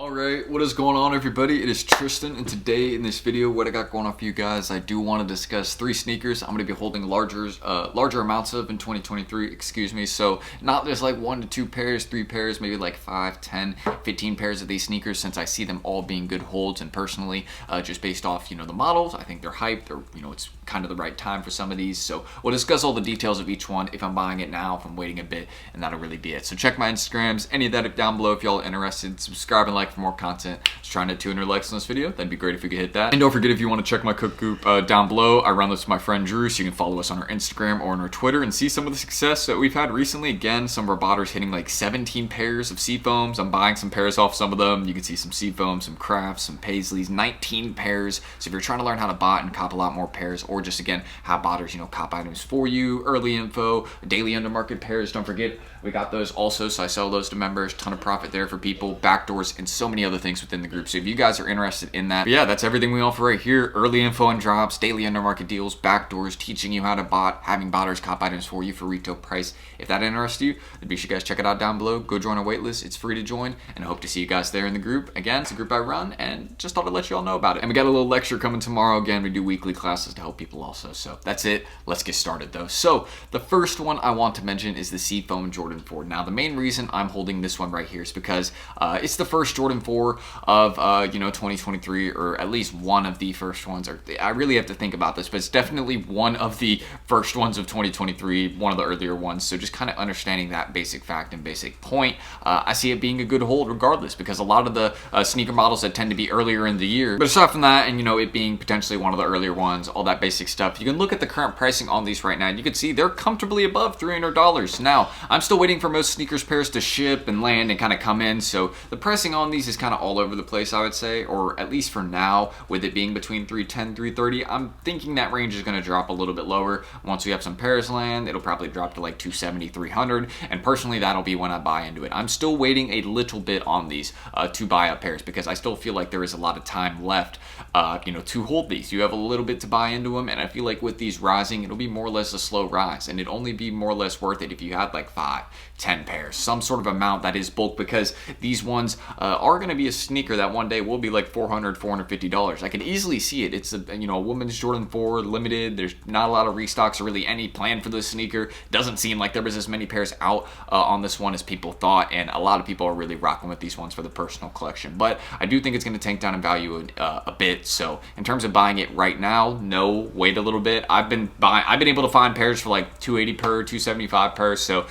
Alright, what is going on everybody? It is Tristan, and today in this video what I got going on for you guys, I do want to discuss 3 sneakers I'm going to be holding larger amounts of in 2023, so not just like 1 to 2 pairs, 3 pairs, maybe like 5, 10, 15 pairs of these sneakers, since I see them all being good holds, and personally, just based off, the models, I think they're hyped, it's kind of the right time for some of these, so we'll discuss all the details of each one, if I'm buying it now, if I'm waiting a bit, and that'll really be it. So check my Instagrams, any of that down below if y'all are interested, subscribe and like for more content. Just trying to 200 likes on this video. That'd be great if we could hit that. And don't forget, if you want to check my cook group down below, I run this with my friend Drew, so you can follow us on our Instagram or on our Twitter and see some of the success that we've had recently. Again, some of our botters hitting like 17 pairs of Seafoams. I'm buying some pairs off some of them. You can see some Seafoam, some Crafts, some Paisleys, 19 pairs. So if you're trying to learn how to bot and cop a lot more pairs, or just again have botters, cop items for you, early info, daily under market pairs, don't forget we got those also, so I sell those to members, ton of profit there for people, backdoors, and so many other things within the group. So if you guys are interested in that, but yeah, that's everything we offer right here. Early info and drops, daily under market deals, backdoors, teaching you how to bot, having botters cop items for you for retail price. If that interests you, then be sure you guys check it out down below. Go join our waitlist. It's free to join, and I hope to see you guys there in the group. Again, it's a group I run, and just thought I'd let you all know about it. And we got a little lecture coming tomorrow. Again, we do weekly classes to help people also. So that's it. Let's get started though. So the first one I want to mention is the Seafoam Jordan 4. Now the main reason I'm holding this one right here is because it's the first Jordan 4 of 2023, or at least one of the first ones. Or I really have to think about this, but it's definitely one of the first ones of 2023, one of the earlier ones. So just kind of understanding that basic fact and basic point, I see it being a good hold regardless, because a lot of the sneaker models that tend to be earlier in the year, but aside from that, and it being potentially one of the earlier ones, all that basic stuff, you can look at the current pricing on these right now, and you can see they're comfortably above $300. Now I'm still waiting for most sneakers pairs to ship and land and kind of come in, so the pricing on these is kind of all over the place, I would say, or at least for now, with it being between $310, $330. I'm thinking that range is going to drop a little bit lower. Once we have some pairs land, it'll probably drop to like $270, $300, and personally that'll be when I buy into it. I'm still waiting a little bit on these to buy up pairs, because I still feel like there is a lot of time left to hold these. You have a little bit to buy into them, and I feel like with these rising, it'll be more or less a slow rise, and it'd only be more or less worth it if you had like 5, 10 pairs, some sort of amount that is bulk, because these ones are going to be a sneaker that one day will be like $400, $450. I can easily see it. It's a women's Jordan 4 limited. There's not a lot of restocks or really any plan for this sneaker. Doesn't seem like there was as many pairs out on this one as people thought, and a lot of people are really rocking with these ones for the personal collection. But I do think it's going to tank down in value a bit. So in terms of buying it right now, no, wait a little bit. I've been able to find pairs for like $280 per, $275 per. So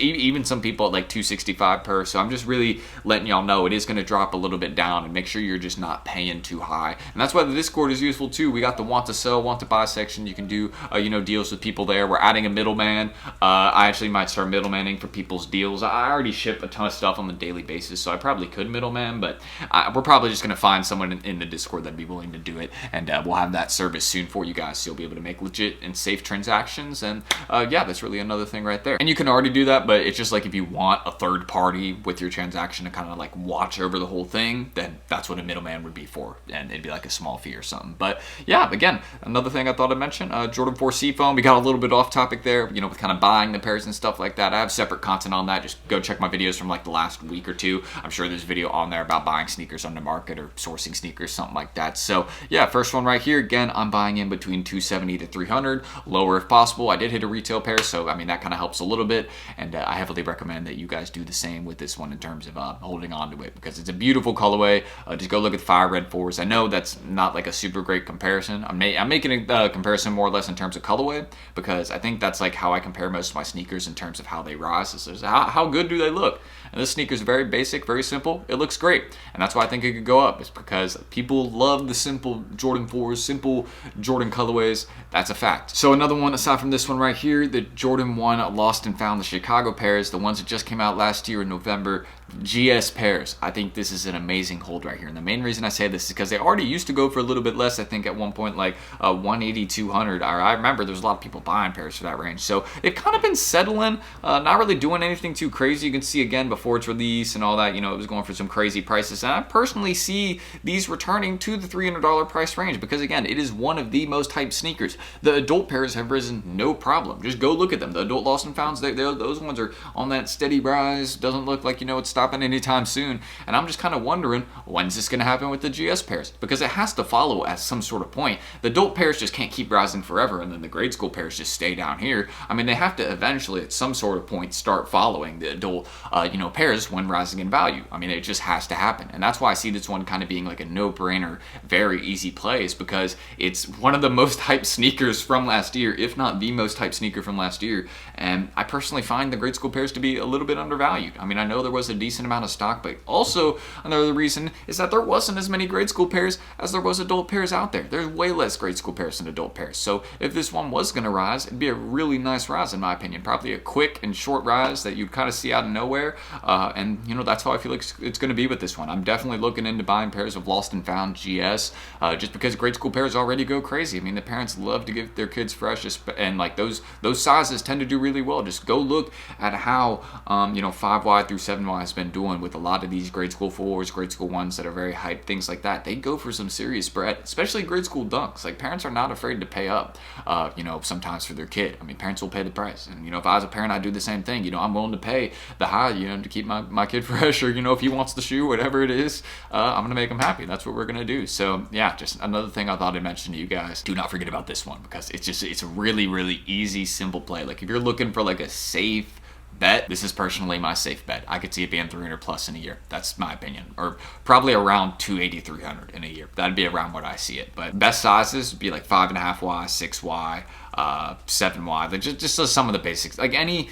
even some people at like $265 per. So I'm just really letting y'all know it is going to drop a little bit down, and make sure you're just not paying too high. And that's why the Discord is useful too. We got the want to sell, want to buy section. You can do deals with people there. We're adding a middleman. I actually might start middlemaning for people's deals. I already ship a ton of stuff on a daily basis, so I probably could middleman, but we're probably just going to find someone in the Discord that'd be willing to do it, and we'll have that service soon for you guys, so you'll be able to make legit and safe transactions. And yeah, that's really another thing right there. And you can already do that, but it's just like if you want a third party with your transaction to kind of like watch over the whole thing, then that's what a middleman would be for, and it'd be like a small fee or something. But yeah, again, another thing I thought I'd mention, Jordan 4 Seafoam. We got a little bit off topic there, with kind of buying the pairs and stuff like that. I have separate content on that. Just go check my videos from like the last week or two. I'm sure there's a video on there about buying sneakers on the market or sourcing sneakers, something like that. So yeah, first one right here, again, I'm buying in between $270 to $300, lower if possible. I did hit a retail pair, so I mean that kind of helps a little bit, and I heavily recommend that you guys do the same with this one in terms of holding on to it, because it's a beautiful colorway. Just go look at the Fire Red 4s. I know that's not like a super great comparison. I'm making a comparison more or less in terms of colorway, because I think that's like how I compare most of my sneakers in terms of how they rise. Is how good do they look? And this sneaker is very basic, very simple. It looks great, and that's why I think it could go up. It's because people love the simple Jordan 4s, simple Jordan colorways. That's a fact. So another one aside from this one right here, the Jordan 1 Lost and Found, the Chicago pairs, the ones that just came out last year in November, GS pairs. I think this is an amazing hold right here, and the main reason I say this is because they already used to go for a little bit less. I think at one point like 180, 200. I remember there's a lot of people buying pairs for that range, so they've kind of been settling, not really doing anything too crazy. You can see again before its release and all that, it was going for some crazy prices, and I personally see these returning to the $300 price range, because again, it is one of the most hyped sneakers. The adult pairs have risen no problem. Just go look at them. The adult Lost and Founds, those ones are on that steady rise. Doesn't look like it's happen anytime soon. And I'm just kind of wondering, when's this going to happen with the GS pairs? Because it has to follow at some sort of point. The adult pairs just can't keep rising forever, and then the grade school pairs just stay down here. I mean, they have to eventually, at some sort of point, start following the adult, pairs when rising in value. I mean, it just has to happen. And that's why I see this one kind of being like a no-brainer, very easy plays, because it's one of the most hyped sneakers from last year, if not the most hyped sneaker from last year. And I personally find the grade school pairs to be a little bit undervalued. I mean, I know there was a decent amount of stock, but also another reason is that there wasn't as many grade school pairs as there was adult pairs out there. There's way less grade school pairs than adult pairs. So if this one was going to rise, it'd be a really nice rise in my opinion. Probably a quick and short rise that you'd kind of see out of nowhere. And that's how I feel like it's going to be with this one. I'm definitely looking into buying pairs of Lost and Found GS, just because grade school pairs already go crazy. I mean, the parents love to give their kids fresh, and like those sizes tend to do really well. Just go look at how 5Y through 7Y has been doing with a lot of these grade school 4s, grade school 1s that are very hyped, things like that. They go for some serious bread, especially grade school dunks. Like, parents are not afraid to pay up, sometimes for their kid. I mean, parents will pay the price. And, if I was a parent, I'd do the same thing. I'm willing to pay the high, to keep my kid fresh, or, if he wants the shoe, whatever it is, I'm going to make him happy. That's what we're going to do. So, yeah, just another thing I thought I'd mention to you guys. Do not forget about this one, because it's a really, really easy, simple play. Like, if you're looking for like a safe bet, this is personally my safe bet. I could see it being 300 plus in a year. That's my opinion. Or probably around 280, 300 in a year. That'd be around what I see it. But best sizes would be like 5.5Y, 6Y, 7Y. Like just some of the basics. Like any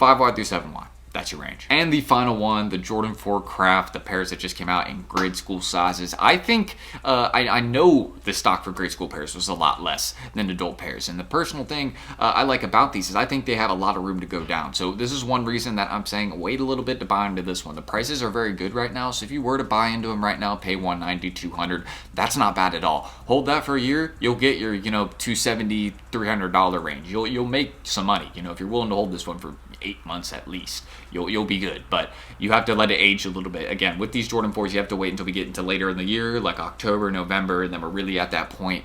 5Y through 7Y. That's your range. And the final one, the Jordan 4 Craft, the pairs that just came out in grade school sizes. I think, I know the stock for grade school pairs was a lot less than adult pairs. And the personal thing I like about these is I think they have a lot of room to go down. So this is one reason that I'm saying wait a little bit to buy into this one. The prices are very good right now. So if you were to buy into them right now, pay $190, $200, that's not bad at all. Hold that for a year, you'll get your, $270, $300 range. You'll make some money. If you're willing to hold this one for 8 months at least, you'll be good. But you have to let it age a little bit. Again, with these Jordan 4s, you have to wait until we get into later in the year, like October, November, and then we're really at that point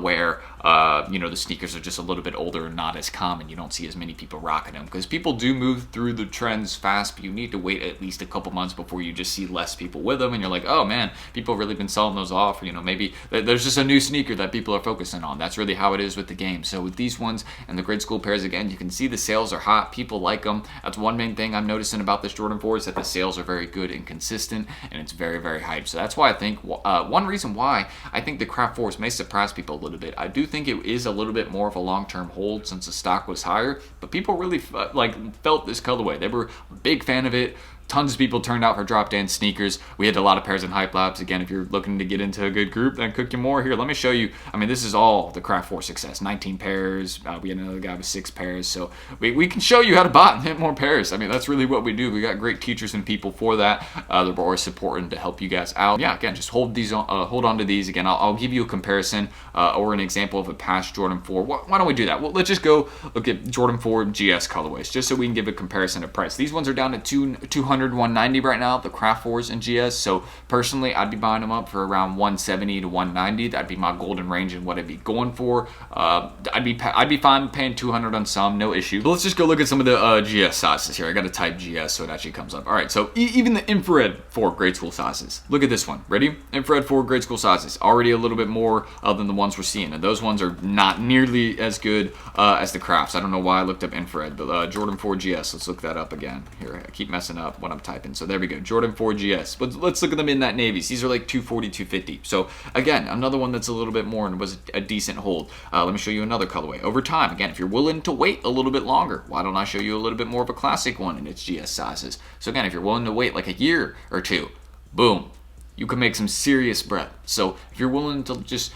where the sneakers are just a little bit older and not as common. You don't see as many people rocking them, because people do move through the trends fast, but you need to wait at least a couple months before you just see less people with them, and you're like, oh man, people have really been selling those off. Maybe there's just a new sneaker that people are focusing on. That's really how it is with the game. So with these ones and the grade school pairs, again, you can see the sales are hot. People like them. That's one main thing I'm noticing about this Jordan 4 is that the sales are very good and consistent, and it's very, very hyped. So that's why I think one reason why I think the Craft 4s may surprise people a little bit. I do think it is a little bit more of a long-term hold since the stock was higher, but people really felt this colorway. They were a big fan of it. Tons of people turned out for drop dance sneakers. We had a lot of pairs in Hype Labs. Again, if you're looking to get into a good group, then cook you more. Here, let me show you. I mean, this is all the Craft 4 success. 19 pairs. We had another guy with 6 pairs. So we can show you how to buy and hit more pairs. I mean, that's really what we do. We got great teachers and people for that. They're always supporting to help you guys out. Yeah, again, just hold on to these. Again, I'll give you a comparison or an example of a past Jordan 4. Why don't we do that? Well, let's just go look at Jordan 4 GS colorways, just so we can give a comparison of price. These ones are down at $200, $190 right now, the Craft 4s and GS. So personally, I'd be buying them up for around $170 to $190. That'd be my golden range and what I'd be going for. I'd be fine paying $200 on some, no issue. But let's just go look at some of the GS sizes here. I got to type GS so it actually comes up. All right, so even the infrared 4 grade school sizes. Look at this one. Ready? Infrared 4 grade school sizes. Already a little bit more than the ones we're seeing, and those ones are not nearly as good as the Crafts. I don't know why I looked up infrared, but Jordan 4 GS. Let's look that up again. Here, I keep messing up when I'm typing. So there we go, Jordan 4 GS. But let's look at them in that navies. These are like 240, 250. So again, another one that's a little bit more and was a decent hold. Let me show you another colorway. Over time, again, if you're willing to wait a little bit longer, why don't I show you a little bit more of a classic one in its GS sizes? So again, if you're willing to wait like a year or two, boom, you can make some serious bread. So if you're willing to just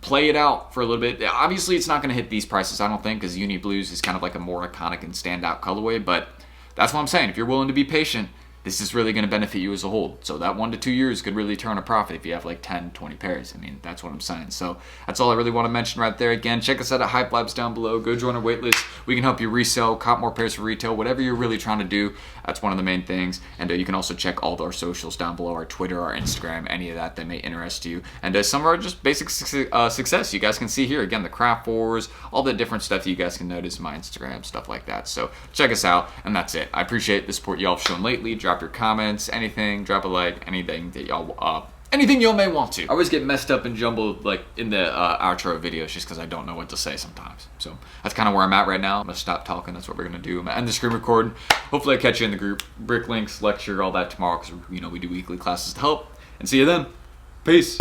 play it out for a little bit, obviously it's not going to hit these prices, I don't think, because Uni Blues is kind of like a more iconic and standout colorway, but that's what I'm saying. If you're willing to be patient, this is really going to benefit you as a whole. So that 1 to 2 years could really turn a profit if you have like 10, 20 pairs. I mean, that's what I'm saying. So that's all I really want to mention right there. Again, check us out at Hype Labs down below. Go join our waitlist. we can help you resell, cop more pairs for retail, whatever you're really trying to do. That's one of the main things. And you can also check all of our socials down below, our Twitter, our Instagram, any of that may interest you. And some of our just basic success you guys can see here. Again, the craft wars, all the different stuff that you guys can notice in my Instagram, stuff like that. So check us out, and that's it. I appreciate the support y'all have shown lately. Drop your comments, anything, drop a like, anything that y'all anything you may want to. I always get messed up and jumbled like in the outro videos just because I don't know what to say sometimes. So that's kind of where I'm at right now. I'm gonna stop talking. That's what we're gonna do. I'm gonna end the screen recording. Hopefully I catch you in the group. Brick links, lecture, all that tomorrow because we do weekly classes to help. And see you then. Peace.